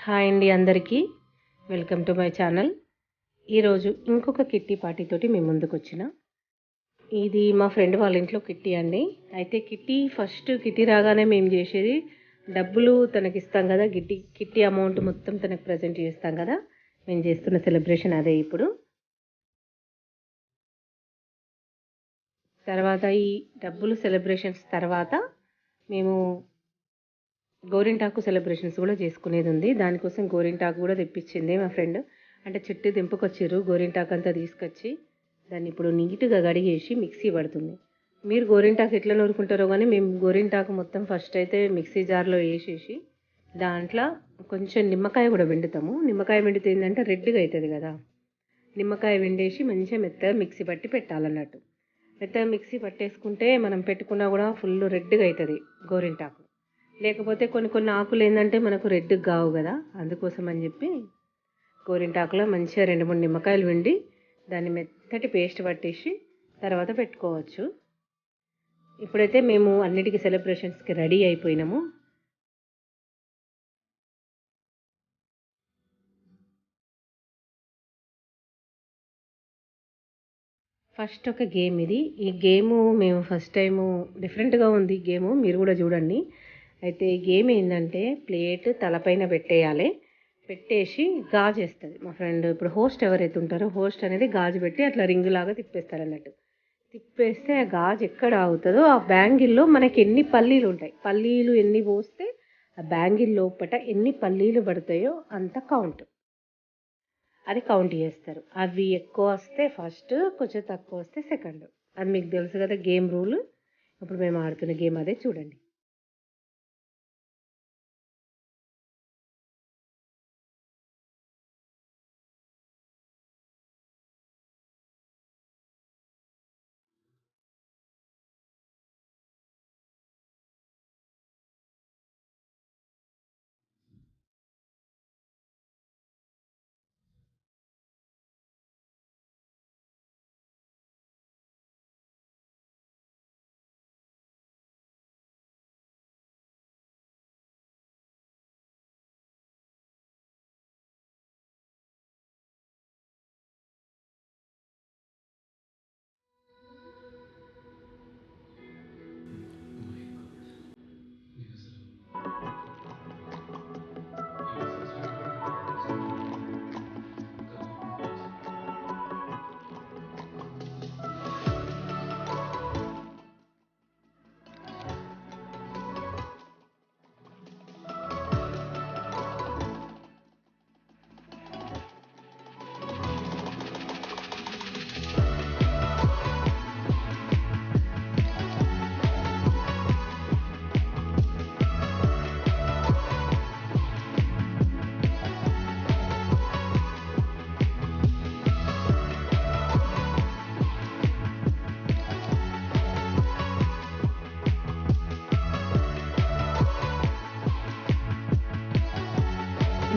Hi అండి అందరికీ. Welcome to my channel. ఈరోజు ఇంకొక కిట్టి పార్టీతోటి మేము ముందుకొచ్చిన. ఇది మా ఫ్రెండ్ వాళ్ళ ఇంట్లో కిట్టి అండి. అయితే ఫస్ట్ కిట్టి రాగానే మేము చేసేది డబ్బులు తనకిస్తాం కదా, కిట్టి అమౌంట్ మొత్తం తనకు ప్రజెంట్ చేస్తాం కదా. మేము చేస్తున్న సెలబ్రేషన్ అదే ఇప్పుడు. తర్వాత ఈ డబ్బులు సెలబ్రేషన్స్ తర్వాత మేము గోరింటాకు సెలబ్రేషన్స్ కూడా చేసుకునేది ఉంది. దానికోసం గోరింటాకు కూడా తెప్పించింది మా ఫ్రెండ్. అంటే చెట్టు దింపుకొచ్చారు గోరింటాకు అంతా తీసుకొచ్చి దాన్ని ఇప్పుడు నీట్గా కడిగేసి మిక్సీ పడుతుంది. మీరు గోరింటాకు ఎట్లా నూరుకుంటారో కానీ మేము గోరింటాకు మొత్తం ఫస్ట్ అయితే మిక్సీ జార్లో వేసేసి దాంట్లో కొంచెం నిమ్మకాయ కూడా పిండుతాము. నిమ్మకాయ పిండితే ఏంటంటే రెడ్గా అవుతుంది కదా. నిమ్మకాయ పిండేసి మంచిగా మెత్తగా మిక్సీ పట్టి పెట్టాలన్నట్టు. మెత్తగా మిక్సీ పట్టేసుకుంటే మనం పెట్టుకున్నా కూడా ఫుల్ రెడ్గా అవుతుంది గోరింటాకు. లేకపోతే కొన్ని కొన్ని ఆకులు ఏంటంటే మనకు రెడ్గా కావు కదా, అందుకోసం అని చెప్పి గోరింటాకులో మంచిగా 2-3 నిమ్మకాయలు పిండి దాన్ని మెత్తటి పేస్ట్ పట్టేసి తర్వాత పెట్టుకోవచ్చు. ఇప్పుడైతే మేము అన్నిటికీ సెలబ్రేషన్స్కి రెడీ అయిపోయినాము. ఫస్ట్ ఒక గేమ్ ఇది. ఈ గేము మేము ఫస్ట్ టైము డిఫరెంట్గా ఉంది గేము, మీరు కూడా చూడండి. అయితే ఈ గేమ్ ఏంటంటే ప్లేట్ తలపైన పెట్టేయాలి. పెట్టేసి గాజు వేస్తుంది మా ఫ్రెండ్. ఇప్పుడు హోస్ట్ ఎవరైతే ఉంటారో హోస్ట్ అనేది గాజు పెట్టి అట్లా రింగ్ లాగా తిప్పేస్తారు అన్నట్టు. తిప్పేస్తే ఆ గాజు ఎక్కడ ఆగుతుందో ఆ బ్యాంగిల్లో మనకి ఎన్ని పల్లీలు ఉంటాయి, పల్లీలు ఎన్ని పోస్తే ఆ బ్యాంగిల్ లోపట ఎన్ని పల్లీలు పడతాయో అంత కౌంట్, అది కౌంట్ చేస్తారు. అవి ఎక్కువ వస్తే ఫస్ట్, కొంచెం తక్కువ వస్తే సెకండ్. అది మీకు తెలుసు కదా గేమ్ రూల్. ఇప్పుడు మేము ఆడుతున్న గేమ్ అదే చూడండి.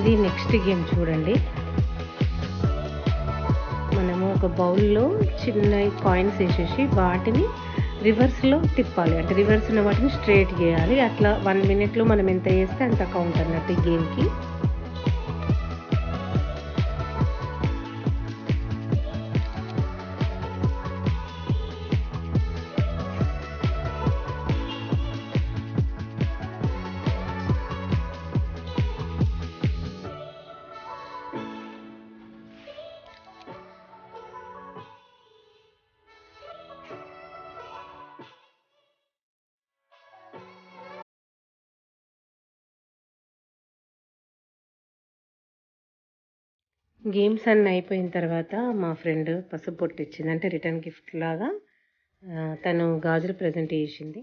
ఇది నెక్స్ట్ గేమ్ చూడండి. మనము ఒక బౌల్లో చిన్న కాయిన్స్ వేసేసి వాటిని రివర్స్లో తిప్పాలి. అంటే రివర్స్ ఉన్న వాటిని స్ట్రైట్ చేయాలి. అట్లా 1 మినిట్లో మనం ఎంత చేస్తే అంత కౌంట్ అన్నట్టు ఈ గేమ్కి. గేమ్స్ అన్నీ అయిపోయిన తర్వాత మా ఫ్రెండ్ పసుపు పొట్టు ఇచ్చింది, అంటే రిటర్న్ గిఫ్ట్ లాగా. తను గాజులు ప్రజెంట్ చేసింది.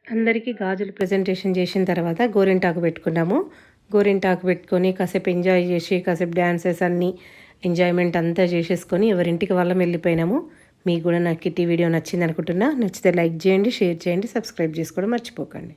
అందరికీ గాజులు ప్రజెంటేషన్ చేసిన తర్వాత గోరింటాకు పెట్టుకున్నాము. గోరింటాకు పెట్టుకొని కాసేపు ఎంజాయ్ చేసి కాసేపు డ్యాన్సెస్ అన్నీ ఎంజాయ్మెంట్ అంతా చేసేసుకొని ఎవరింటికి వాళ్ళం వెళ్ళిపోయినాము. మీకు కూడా నా కిట్టి వీడియో నచ్చింది అనుకుంటున్నా. నచ్చితే లైక్ చేయండి, షేర్ చేయండి, సబ్స్క్రైబ్ చేసుకోవడం మర్చిపోకండి.